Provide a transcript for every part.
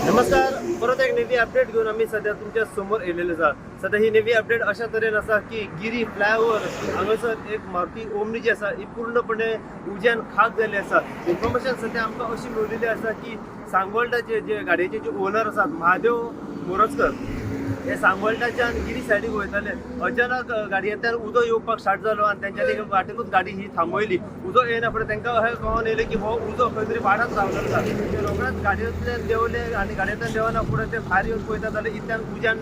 नमस्कार, परत एक नवी अपडेट घेऊन आम्ही सध्या तुमच्या समोर येलेले आहात. सध्या ही नवी अपडेट अशा तऱ्हेन आसा की गिरी फ्लायओव्हर हांगासर एक मारुती ओमनी जी आसा ही पूर्णपणे उज्यान खाक जाल्ली आसा. इन्फॉर्मेशन सध्या आमकां अशी मेळिल्ली आसा की सांगोळटाचे जे गाडयेचे जे ओनर आसात महादेव मोरजकर हे सांगोळटाच्यान गिरी सायडीक वयताले. अचानक गाडयेंतल्यान उदो येवपाक स्टार्ट जालो आनी तेंच्यांनी वाटेकूच गाडी ही थांबयली. उदो येयना फुडें तांकां अशें कळोन येयलें की हो उदो खंय तरी वाडात रावलो आसा. ते रोखडेच गाडयेंतल्यान देंवले आनी गाडयेंतल्यान देवना फुडें ते भायर येवन पळयता जाल्यार इतल्यान उज्यान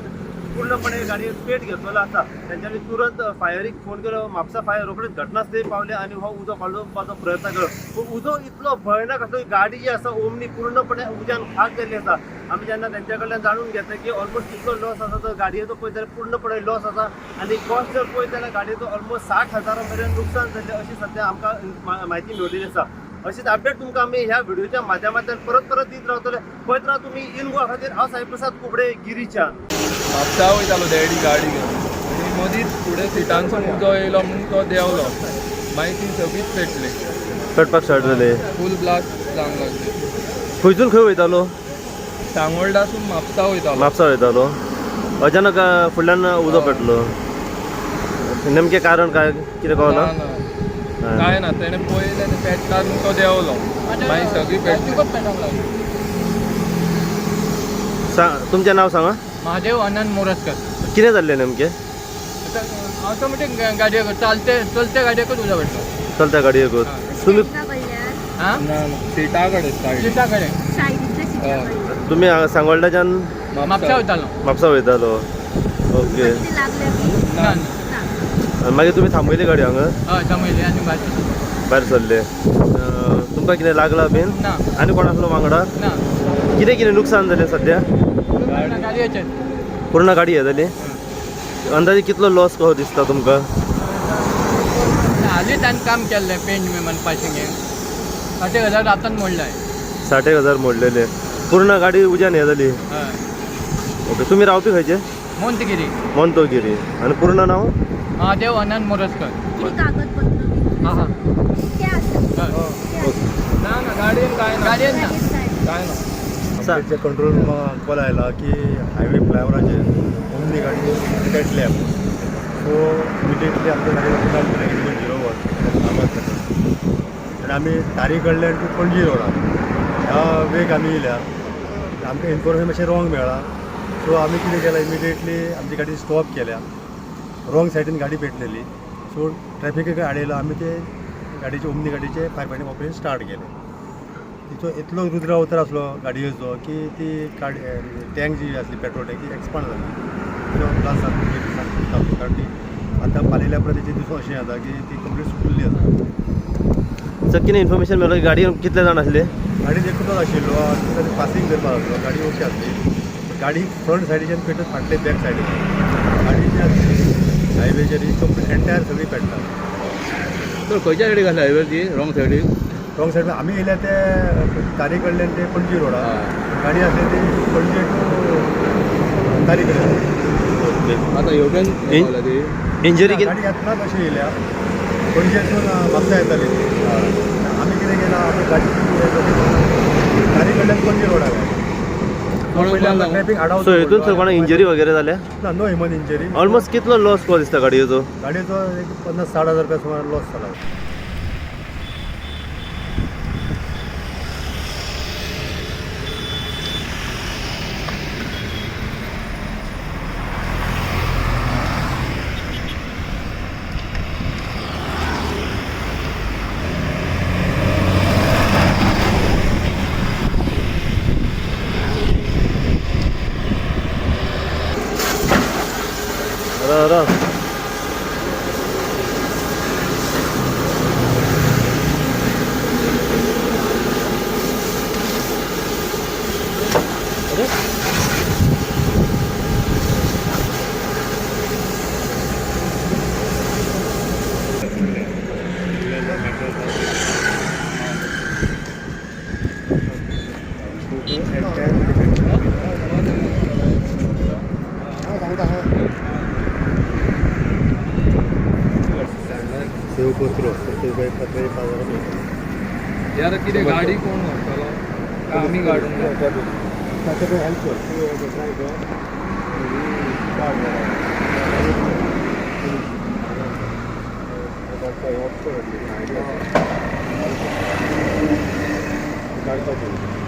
पूर्णपणे गाडयेक पेट घेतलेलो आसा. तेंच्यांनी तुरंत फायरीक फोन केलो. म्हापसा फायर रोखडेच घटनास्थळी पावले आनी हो उदो काडपाचो प्रयत्न केलो. पूण उदो इतलो भयानक आसलो की गाडी जी आसा ओमनी पूर्णपणे उज्यान खाक जाल्ली आसा. आमी जेन्ना तेंच्या कडल्यान जाणून घेतलें की ऑलमोस्ट कितलो लॉस आसा तो गाडयेचो पळयत जाल्यार पूर्णपणे लॉस आसा आनी कॉस्ट जर पळयत जाल्यार गाडयेचो ऑलमोस्ट 60,000 मेरेन नुकसान जाल्लें अशी सध्या आमकां म्हायती मेळिल्ली आसा. अशीच अपडेट तुमकां आमी ह्या व्हिडिओच्या माध्यमांतल्यान परत परत दीत रावतले. पळयत राहा तुमी इन गोवा खातीर. हांव साई प्रसाद कुबडे गिरीच्यान. म्हापसा वयतालो डॅडी गाडी घेवन आनी मदींच फुडें सिटांसून उदो येयलो म्हणून तो देंवलो. मागीर ती सगळीच पेटली, पेटपाक स्टार्ट जाले. फूल ब्लास्ट जावंक लागली. खंयसून खंय वयतालो? सांगोळडासून म्हापसा वयतालो. म्हापसा वयतालो. अचानक फुडल्यान उदो पेटलो. नेमकें कारण काय कितें कळना? काय ना, तेणें पळयलें आनी पेटला म्हणून तो देंवलो. मागीर सगळी पेटली. तुमचें नांव सांगा. महादेव अनंत मोरजकर. कितें जाल्लें नेमकें? ऑटोमॅटिक गाडयो चलत्या गाडयेकूच उजो भेटलो. चलत्या गाडयेकूच. तुमी हां ना सिटा कडेन सीटा कडेन तुमी सांगोळटाच्यान म्हापसा वयतालो. म्हापसा वयतालो. ओके. ना आनी मागीर तुमी थांबयली गाडी हांगा हय समजले आनी भायर सरले. तुमकां कितें लागला बीन? ना आनी कोण आसलो वांगडा? ना कितें कितें नुकसान जालें सद्या? गाडयेचेर पूर्ण गाडी हे जाली. अंदाजे कितलो लॉस कसो दिसता तुमकां? हालींच ताणें काम केल्लें पेंट मेमन पाशिंगें 60,000 रातन मोडलाय. 60,000 मोडलेले. पूर्ण गाडी उज्यान हे जाली. हय ओके. तुमी रावपी खंयचे? मोंतगिरी. मोंतगिरी. आनी पूर्ण नांव? महादेव अनंत मोरजकर. हां हां ना ना गाडयेन काय ना, गाडयेन ना. काय ना. सांग. कंट्रोल रूमाक कॉल आयला की हायवे फ्लायओवराचेर ओमनी गाडी पेटल्या. सो इमिडिएटली आमच्या गाडयेन काडलें 0 आनी आमी तारी कडल्यान टू पणजी रोडा ह्या वेग आमी येयल्या. आमकां इन्फॉर्मेशन मातशें रॉंग मेळ्ळा. सो आमी कितें केलें, इमिडिएटली आमची गाडी स्टॉप केल्या. रॉंग सायडीन गाडी पेटलेली. सो ट्रॅफिक आडयलो. आमी ते गाडयेचे ओमनी गाडयेचे फायर फायटींग ऑपरेशन स्टार्ट केलें. तिचो इतलो रुद्र अवतार आसलो गाडयेचो की ती टँक जी आसली पेट्रोल टँक ती एक्सपांड जाली. प्लस जाता आतां पालयल्या परत तेचे दिसून अशें जाता की ती कंप्लीट सुटलेली आसा. सर कितें इन्फॉर्मेशन मेळ्ळो की गाडयेन कितले जाण आसले? गाडयेन एकूच आशिल्लो आनी पासींग करपाक आसलो. गाडी ओके आसली. गाडी फ्रंट सायडीच्यान पेटत फाटले बॅक सायडीन गाडी जी आसली हायवेचेर ही कंप्लीट एंटायर सगळी पेट्टा. तर खंयच्या सायडीक आसली हायवे ती? रॉंग सायडीक. रॉंग सायड आमी येयल्या ते तारी कडल्यान ते पणजी रोडा. गाडी आसली ती पणजी टू तारी कडेन. आतां हेवटेन ती इंजरी कितें? गाडी येतना कशी येयल्या पणजेसून म्हापसा येताली. आमी कितें केलां, आमी गाडी तारी कडल्यान पणजी रोडा ट्रॅफिक आडावता. सो हितून सर कोणाक इंजरी वगैरे जाल्या? ना, नो ह्युमन इंजरी. ऑलमोस्ट कितलो लॉस कसो दिसता गाडयेचो? गाडयेचो एक 50-60 हजार रुपया सुमार लॉस जाला. राव सेवपत्र ते पत्र 1,000 यार कितें गाडी कोण व्हरतलो? आमी काडून Saturday help us. So the driver, idea.